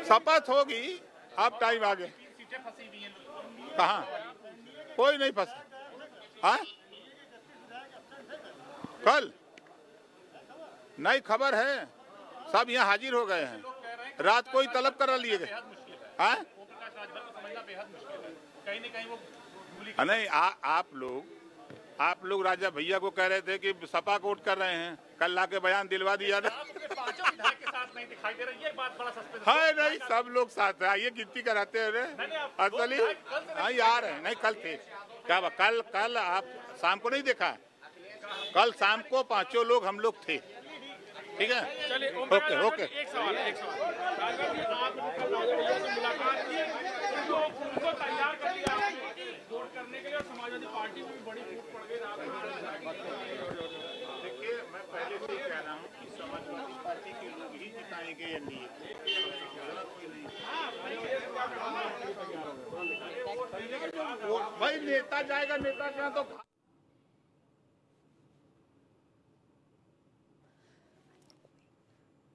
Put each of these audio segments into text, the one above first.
शपथ होगी, अब टाइम आ गया। कहाँ? कोई नहीं फंसा। हाँ, कल नई खबर है, सब यहाँ हाजिर हो गए हैं। रात को ही तलब करा लिए गए। हाँ नहीं, आप लोग राजा भैया को कह रहे थे कि सपा कोट कर रहे हैं, कल लाके बयान दिलवा दिया था। हाँ नहीं, सब लोग साथ है, ये गिनती कराते हैं असली। हाँ यार है, नहीं कल थे क्या? कल आप शाम को नहीं देखा? कल शाम को पांचों लोग हम लोग थे। ठीक है, ओके ओके। एक सवाल तैयार कर दिया वोट करने के लिए, समाजवादी पार्टी में भी बड़ी फूट पड़ गई रात में। देखिए, मैं पहले से ही कह रहा हूँ कि समाजवादी पार्टी के लोग ही जिताएंगे या नहीं। भाई नेता जाएगा, नेता क्या तो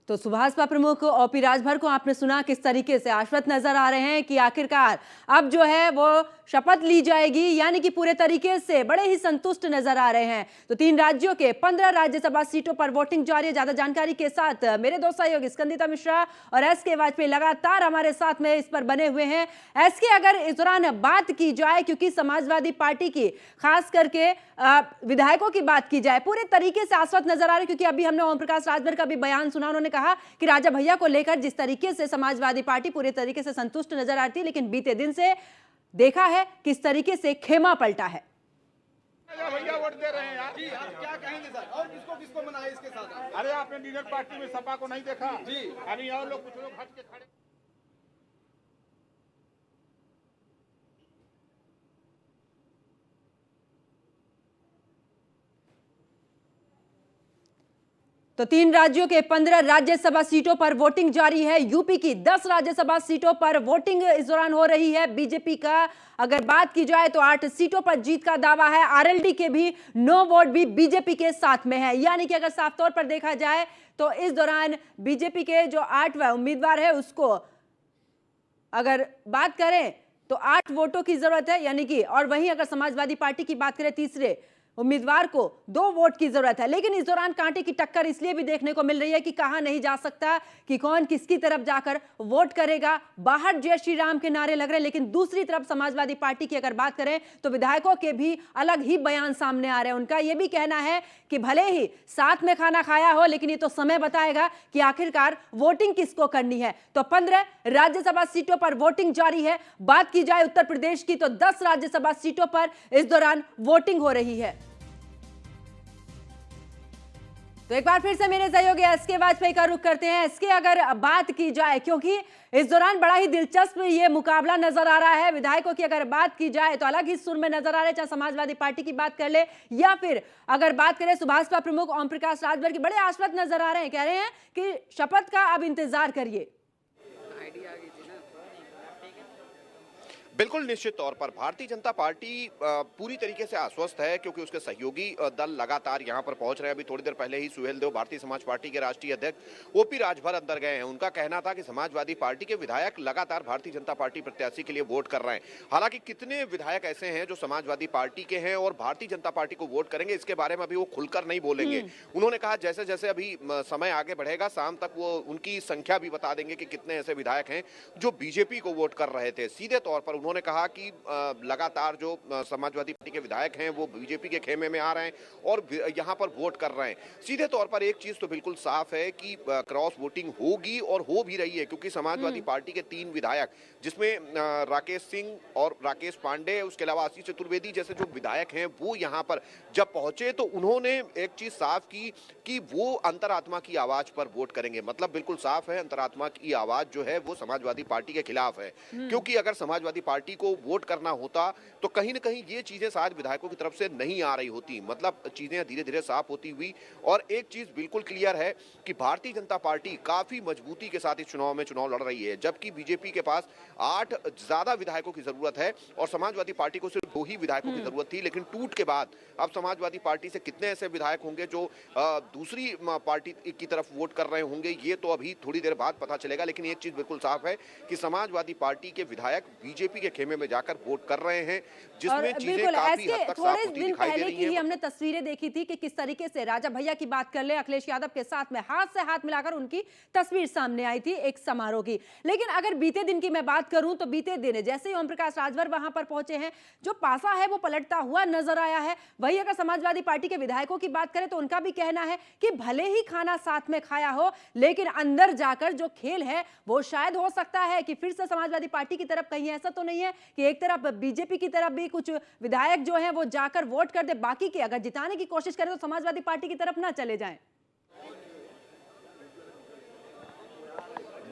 तो सुभाषपा प्रमुख ओपी राजभर को आपने सुना किस तरीके से आश्वस्त नजर आ रहे हैं कि आखिरकार अब जो है वो शपथ ली जाएगी, यानी कि पूरे तरीके से बड़े ही संतुष्ट नजर आ रहे हैं। तो 3 राज्यों के 15 राज्यसभा सीटों पर वोटिंग जारी है। ज्यादा जानकारी के साथ मेरे दो सहयोगी स्कंदिता मिश्रा और एसके वाजपेयी लगातार हमारे साथ में इस पर बने हुए हैं। एसके, अगर इस दौरान बात की जाए, क्योंकि समाजवादी पार्टी की खास करके विधायकों की बात की जाए, पूरे तरीके से आश्वस्त नजर आ रहे, क्योंकि अभी हमने ओम प्रकाश राजभर का भी बयान सुना। उन्होंने कहा कि राजा भैया को लेकर जिस तरीके से समाजवादी पार्टी पूरे तरीके से संतुष्ट नजर आती है, लेकिन बीते दिन से देखा है किस तरीके से खेमा पलटा है। भैया वोट दे रहे हैं यार। जी, आप क्या कहेंगे सर? और किसको किसको मनाए इसके साथ? अरे आपने लीडर पार्टी में सपा को नहीं देखा जी? अभी और लोग कुछ लोग हट के खड़े। तो 3 राज्यों के 15 राज्यसभा सीटों पर वोटिंग जारी है। यूपी की 10 राज्यसभा सीटों पर वोटिंग इस दौरान हो रही है। बीजेपी का अगर बात की जाए तो 8 सीटों पर जीत का दावा है। आरएलडी के भी 9 वोट भी बीजेपी के साथ में है, यानी कि अगर साफ तौर पर देखा जाए तो इस दौरान बीजेपी के जो 8वां उम्मीदवार है उसको अगर बात करें तो 8 वोटों की जरूरत है, यानी कि, और वहीं अगर समाजवादी पार्टी की बात करें तीसरे उम्मीदवार को 2 वोट की जरूरत है। लेकिन इस दौरान कांटे की टक्कर इसलिए भी देखने को मिल रही है कि कहा नहीं जा सकता कि कौन किसकी तरफ जाकर वोट करेगा। बाहर जय श्री राम के नारे लग रहे हैं, लेकिन दूसरी तरफ समाजवादी पार्टी की अगर बात करें तो विधायकों के भी अलग ही बयान सामने आ रहे हैं। उनका यह भी कहना है कि भले ही साथ में खाना खाया हो, लेकिन ये तो समय बताएगा कि आखिरकार वोटिंग किसको करनी है। तो 15 राज्यसभा सीटों पर वोटिंग जारी है। बात की जाए उत्तर प्रदेश की तो 10 राज्यसभा सीटों पर इस दौरान वोटिंग हो रही है। तो एक बार फिर से मेरे सहयोगी एसके वाजपेयी का रुख करते हैं। एसके, अगर बात की जाए, क्योंकि इस दौरान बड़ा ही दिलचस्प ये मुकाबला नजर आ रहा है, विधायकों की अगर बात की जाए तो अलग ही सुर में नजर आ रहे, चाहे समाजवादी पार्टी की बात कर ले या फिर अगर बात करें सुभाषपा प्रमुख ओम प्रकाश राजभर की, बड़े आश्वस्त नजर आ रहे हैं, कह रहे हैं कि शपथ का अब इंतजार करिए। बिल्कुल निश्चित तौर पर भारतीय जनता पार्टी पूरी तरीके से आश्वस्त है, क्योंकि उसके सहयोगी दल लगातार यहां पर पहुंच रहे हैं। अभी थोड़ी देर पहले ही सुहेल देव, भारतीय समाज पार्टी के राष्ट्रीय अध्यक्ष, ओपी राजभर अंदर गए हैं। उनका कहना था कि समाजवादी पार्टी के विधायक लगातार भारतीय जनता पार्टी प्रत्याशी के लिए वोट कर रहे हैं। हालांकि कितने विधायक ऐसे हैं जो समाजवादी पार्टी के हैं और भारतीय जनता पार्टी को वोट करेंगे, इसके बारे में अभी वो खुलकर नहीं बोलेंगे। उन्होंने कहा जैसे जैसे अभी समय आगे बढ़ेगा, शाम तक वो उनकी संख्या भी बता देंगे कि कितने ऐसे विधायक हैं जो बीजेपी को वोट कर रहे थे। सीधे तौर पर उन्होंने कहा कि लगातार जो समाजवादी पार्टी के विधायक हैं वो बीजेपी के खेमे में आ रहे हैं और यहां पर वोट कर रहे हैं। सीधे तौर पर एक चीज तो बिल्कुल साफ है कि क्रॉस वोटिंग होगी और हो भी रही है, क्योंकि समाजवादी पार्टी के 3 विधायक, जिसमें राकेश सिंह और राकेश पांडे, उसके अलावा आशीष चतुर्वेदी जैसे जो विधायक हैं, वो यहां पर जब पहुंचे तो उन्होंने एक चीज साफ की कि वो अंतरात्मा की आवाज पर वोट करेंगे। मतलब बिल्कुल साफ है, अंतरात्मा की आवाज जो है वो समाजवादी पार्टी के खिलाफ है। क्योंकि अगर समाजवादी पार्टी को वोट करना होता तो कहीं ना कहीं ये चीजें शायद विधायकों की तरफ से नहीं आ रही होती। मतलब चीजें धीरे धीरे साफ होती हुई। और एक चीज बिल्कुल क्लियर है कि भारतीय जनता पार्टी काफी मजबूती के साथ इस चुनाव में लड़ रही है, जबकि बीजेपी के पास 8 ज्यादा विधायकों की जरूरत है और समाजवादी पार्टी को सिर्फ दो ही विधायकों की जरूरत थी, लेकिन टूट के बाद अब समाजवादी पार्टी से कितने ऐसे विधायक होंगे जो दूसरी पार्टी की तरफ वोट कर रहे होंगे, ये तो अभी थोड़ी देर बाद पता चलेगा। लेकिन एक चीज बिल्कुल साफ है कि समाजवादी पार्टी के विधायक बीजेपी के खेमे में जाकर वोट कर रहे हैं, जिसमें चीजें बिल्कुल काफी हद तक साफ थोड़े होती दिन दिखाई दे पहले रही की ही हैं। हमने तस्वीरें देखी थी कि किस तरीके से राजा भैया की बात कर ले, अखिलेश यादव के साथ में हाथ से हाथ मिलाकर उनकी तस्वीर सामने आई थी एक समारोह की। लेकिन अगर बीते दिन की मैं बात करूं तो बीते दिन जैसे ही ओम प्रकाश राजभर वहां पर पहुंचे हैं, जो पासा है वो पलटता हुआ नजर आया है। वही अगर समाजवादी पार्टी के विधायकों की बात करें तो उनका भी कहना है कि भले ही खाना साथ में खाया हो, लेकिन अंदर जाकर जो खेल है वो शायद हो सकता है कि फिर से समाजवादी पार्टी की तरफ कहीं ऐसा तो नहीं है कि एक तरफ बीजेपी की तरफ भी कुछ विधायक जो हैं वो जाकर वोट कर दे, बाकी के अगर जिताने की कोशिश करें तो समाजवादी पार्टी की तरफ ना चले जाएं।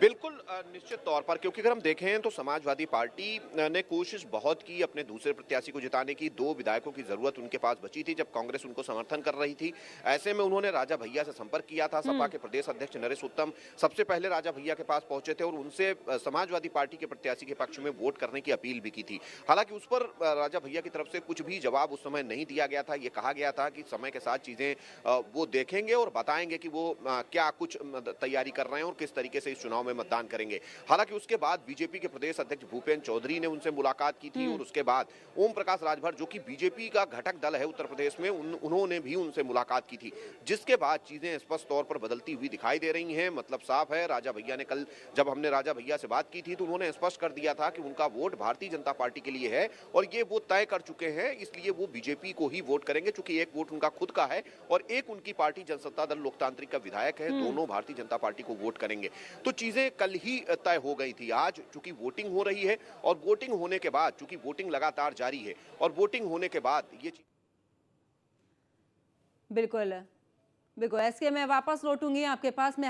बिल्कुल निश्चित तौर पर, क्योंकि अगर हम देखें तो समाजवादी पार्टी ने कोशिश बहुत की अपने दूसरे प्रत्याशी को जिताने की। 2 विधायकों की जरूरत उनके पास बची थी जब कांग्रेस उनको समर्थन कर रही थी। ऐसे में उन्होंने राजा भैया से संपर्क किया था। सपा के प्रदेश अध्यक्ष नरेश उत्तम सबसे पहले राजा भैया के पास पहुंचे थे और उनसे समाजवादी पार्टी के प्रत्याशी के पक्ष में वोट करने की अपील भी की थी। हालांकि उस पर राजा भैया की तरफ से कुछ भी जवाब उस समय नहीं दिया गया था। ये कहा गया था कि समय के साथ चीजें वो देखेंगे और बताएंगे कि वो क्या कुछ तैयारी कर रहे हैं और किस तरीके से इस चुनाव में मतदान करेंगे। हालांकि उसके बाद बीजेपी के प्रदेश अध्यक्ष भूपेंद्र चौधरी ने उनसे मुलाकात की थी और उसके बाद ओम प्रकाश राजभर, जो कि बीजेपी का घटक दल है उत्तर प्रदेश में, उन्होंने भी उनसे मुलाकात की थी, जिसके बाद चीजें स्पष्ट तौर पर बदलती हुई दिखाई दे रही हैं। मतलब साफ है, राजा भैया ने कल जब हमने राजा भैया से बात की थी तो उन्होंने स्पष्ट कर दिया था कि उनका वोट भारतीय जनता पार्टी के लिए है और ये वो तय कर चुके हैं, इसलिए वो बीजेपी को ही वोट करेंगे। चूंकि एक वोट उनका खुद का है और एक उनकी पार्टी जनसत्ता दल लोकतांत्रिक का विधायक है, दोनों भारतीय जनता पार्टी को वोट करेंगे। तो चीजें कल ही तय हो गई थी। आज चूंकि वोटिंग हो रही है और वोटिंग होने के बाद, चूंकि वोटिंग लगातार जारी है और वोटिंग होने के बाद ये बिल्कुल बिल्कुल एसके मैं वापस लौटूंगी आपके पास में।